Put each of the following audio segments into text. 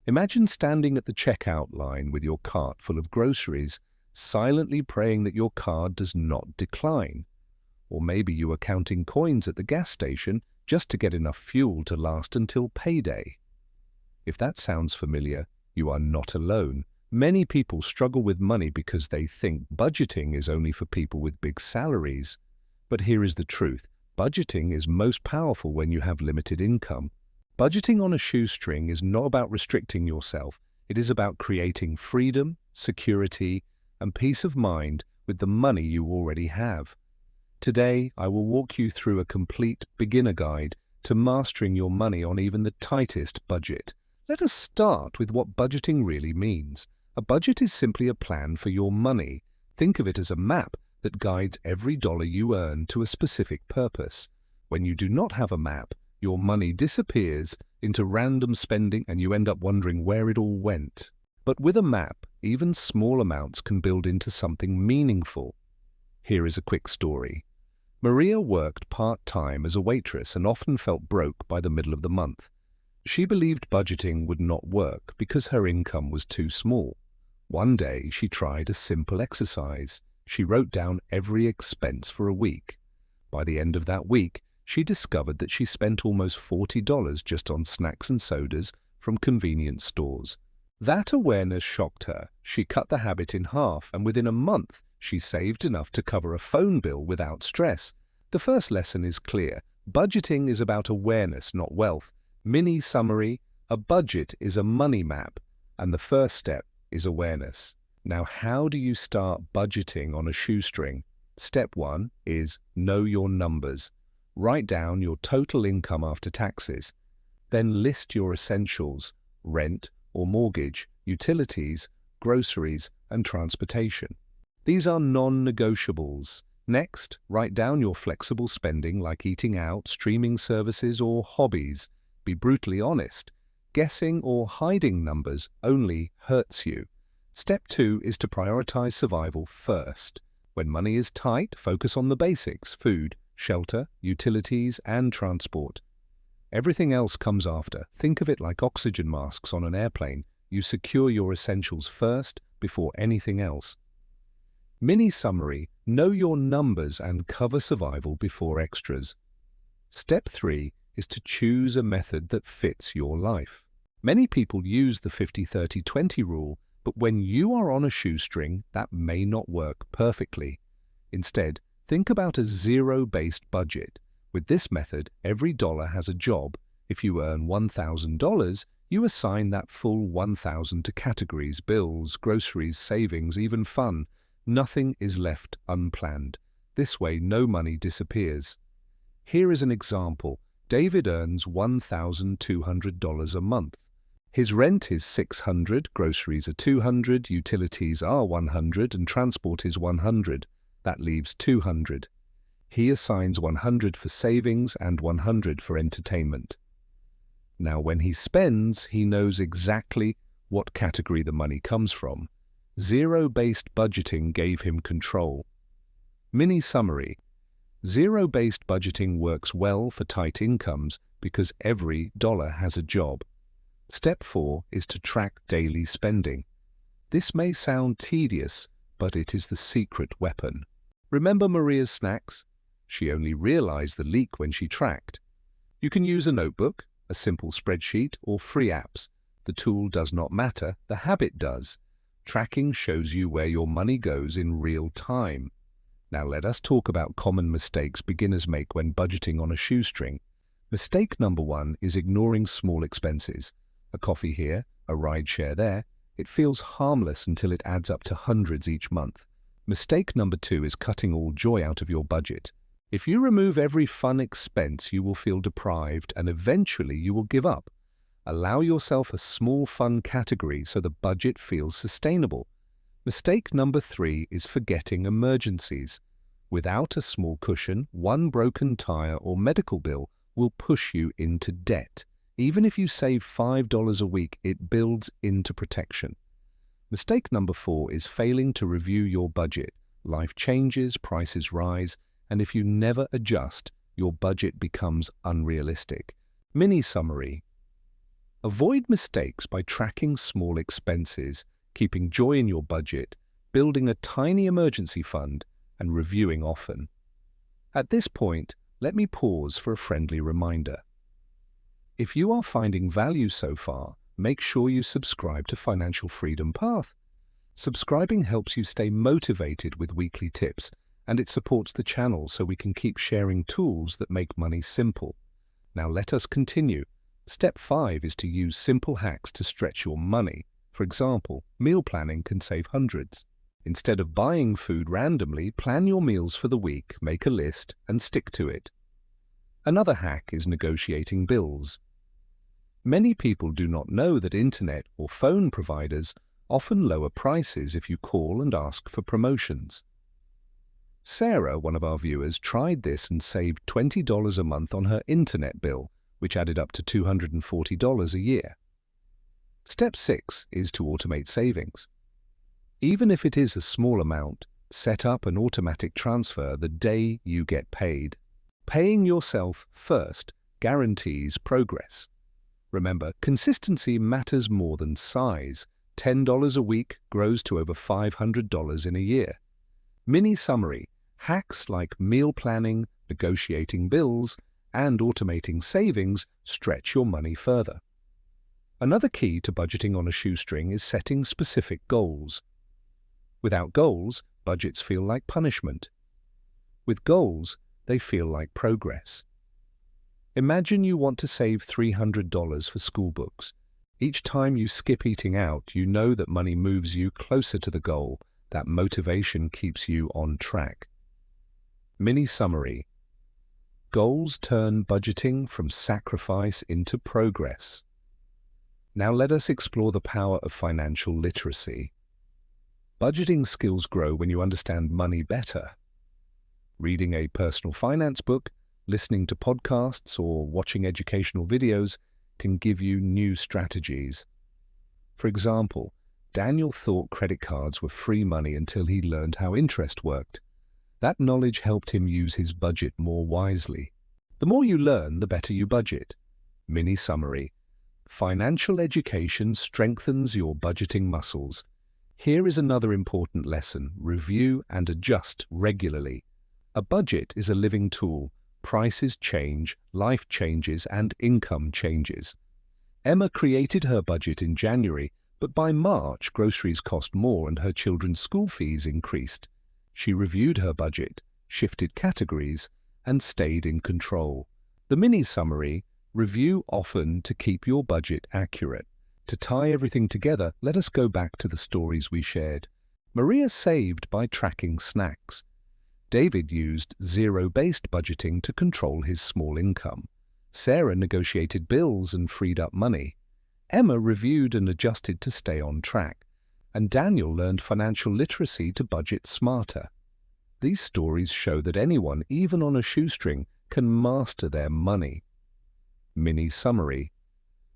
Imagine standing at the checkout line with your cart full of groceries, silently praying that your card does not decline. Or maybe you are counting coins at the gas station just to get enough fuel to last until payday. If that sounds familiar, you are not alone. Many people struggle with money because they think budgeting is only for people with big salaries. But here is the truth. Budgeting is most powerful when you have limited income. Budgeting on a shoestring is not about restricting yourself. It is about creating freedom, security, and peace of mind with the money you already have. Today, I will walk you through a complete beginner guide to mastering your money on even the tightest budget. Let us start with what budgeting really means. A budget is simply a plan for your money. Think of it as a map that guides every dollar you earn to a specific purpose. When you do not have a map, your money disappears into random spending and you end up wondering where it all went. But with a map, even small amounts can build into something meaningful. Here is a quick story. Maria worked part-time as a waitress and often felt broke by the middle of the month. She believed budgeting would not work because her income was too small. One day, she tried a simple exercise. She wrote down every expense for a week. By the end of that week, she discovered that she spent almost $40 just on snacks and sodas from convenience stores. That awareness shocked her. She cut the habit in half, and within a month, she saved enough to cover a phone bill without stress. The first lesson is clear. Budgeting is about awareness, not wealth. Mini summary: a budget is a money map, and the first step is awareness. Now, how do you start budgeting on a shoestring? Step 1 is know your numbers. Write down your total income after taxes. Then list your essentials: rent or mortgage, utilities, groceries, and transportation. These are non-negotiables. Next, write down your flexible spending like eating out, streaming services, or hobbies. Be brutally honest. Guessing or hiding numbers only hurts you. Step 2 is to prioritize survival first. When money is tight, focus on the basics: food, shelter, utilities, and transport. Everything else comes after. Think of it like oxygen masks on an airplane. You secure your essentials first before anything else. Mini summary: know your numbers and cover survival before extras. Step 3 is to choose a method that fits your life. Many people use the 50-30-20 rule, but when you are on a shoestring, that may not work perfectly. Instead, think about a zero-based budget. With this method, every dollar has a job. If you earn $1,000, you assign that full $1,000 to categories: bills, groceries, savings, even fun. Nothing is left unplanned. This way, no money disappears. Here is an example. David earns $1,200 a month. His rent is $600, groceries are $200, utilities are $100, and transport is $100. That leaves $200. He assigns $100 for savings and $100 for entertainment. Now, when he spends, he knows exactly what category the money comes from. Zero-based budgeting gave him control. Mini summary: zero-based budgeting works well for tight incomes because every dollar has a job. Step 4 is to track daily spending. This may sound tedious, but it is the secret weapon. Remember Maria's snacks? She only realized the leak when she tracked. You can use a notebook, a simple spreadsheet, or free apps. The tool does not matter, the habit does. Tracking shows you where your money goes in real time. Now let us talk about common mistakes beginners make when budgeting on a shoestring. Mistake number 1 is ignoring small expenses. A coffee here, a ride share there. It feels harmless until it adds up to hundreds each month. Mistake number 2 is cutting all joy out of your budget. If you remove every fun expense, you will feel deprived and eventually you will give up. Allow yourself a small fun category so the budget feels sustainable. Mistake number 3 is forgetting emergencies. Without a small cushion, one broken tire or medical bill will push you into debt. Even if you save $5 a week, it builds into protection. Mistake number 4 is failing to review your budget. Life changes, prices rise, and if you never adjust, your budget becomes unrealistic. Mini summary: Avoid mistakes by tracking small expenses, keeping joy in your budget, building a tiny emergency fund, and reviewing often. At this point, let me pause for a friendly reminder. If you are finding value so far, make sure you subscribe to Financial Freedom Path. Subscribing helps you stay motivated with weekly tips, and it supports the channel so we can keep sharing tools that make money simple. Now let us continue. Step 5 is to use simple hacks to stretch your money. For example, meal planning can save hundreds. Instead of buying food randomly, plan your meals for the week, make a list, and stick to it. Another hack is negotiating bills. Many people do not know that internet or phone providers often lower prices if you call and ask for promotions. Sarah, one of our viewers, tried this and saved $20 a month on her internet bill, which added up to $240 a year. Step 6 is to automate savings. Even if it is a small amount, set up an automatic transfer the day you get paid. Paying yourself first guarantees progress. Remember, consistency matters more than size. $10 a week grows to over $500 in a year. Mini summary: hacks like meal planning, negotiating bills, and automating savings stretch your money further. Another key to budgeting on a shoestring is setting specific goals. Without goals, budgets feel like punishment. With goals, they feel like progress. Imagine you want to save $300 for school books. Each time you skip eating out, you know that money moves you closer to the goal. That motivation keeps you on track. Mini summary: goals turn budgeting from sacrifice into progress. Now let us explore the power of financial literacy. Budgeting skills grow when you understand money better. Reading a personal finance book, listening to podcasts, or watching educational videos can give you new strategies. For example, Daniel thought credit cards were free money until he learned how interest worked. That knowledge helped him use his budget more wisely. The more you learn, the better you budget. Mini summary: financial education strengthens your budgeting muscles. Here is another important lesson: review and adjust regularly. A budget is a living tool. Prices change, life changes, and income changes. Emma created her budget in January, but by March, groceries cost more and her children's school fees increased. She reviewed her budget, shifted categories, and stayed in control. The mini summary: review often to keep your budget accurate. To tie everything together, let us go back to the stories we shared. Maria saved by tracking snacks. David used zero-based budgeting to control his small income. Sarah negotiated bills and freed up money. Emma reviewed and adjusted to stay on track. And Daniel learned financial literacy to budget smarter. These stories show that anyone, even on a shoestring, can master their money. Mini summary: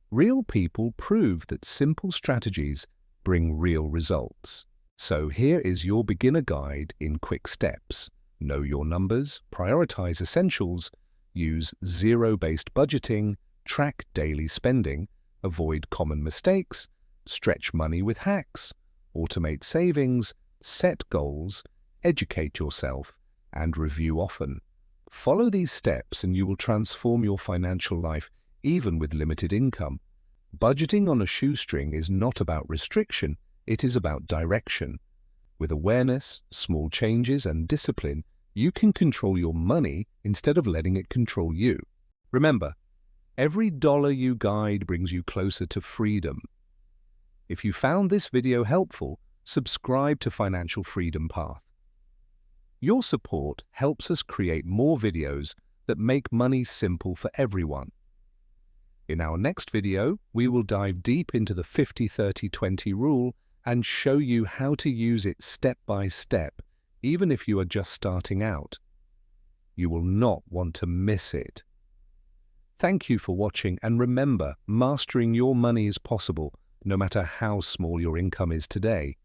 real people prove that simple strategies bring real results. So here is your beginner guide in quick steps. Know your numbers, prioritize essentials, use zero-based budgeting, track daily spending, avoid common mistakes, stretch money with hacks, automate savings, set goals, educate yourself, and review often. Follow these steps and you will transform your financial life even with limited income. Budgeting on a shoestring is not about restriction, it is about direction. With awareness, small changes, and discipline, you can control your money instead of letting it control you. Remember, every dollar you guide brings you closer to freedom. If you found this video helpful, subscribe to Financial Freedom Path. Your support helps us create more videos that make money simple for everyone. In our next video, we will dive deep into the 50-30-20 rule and show you how to use it step by step, even if you are just starting out. You will not want to miss it. Thank you for watching, and remember, mastering your money is possible, no matter how small your income is today.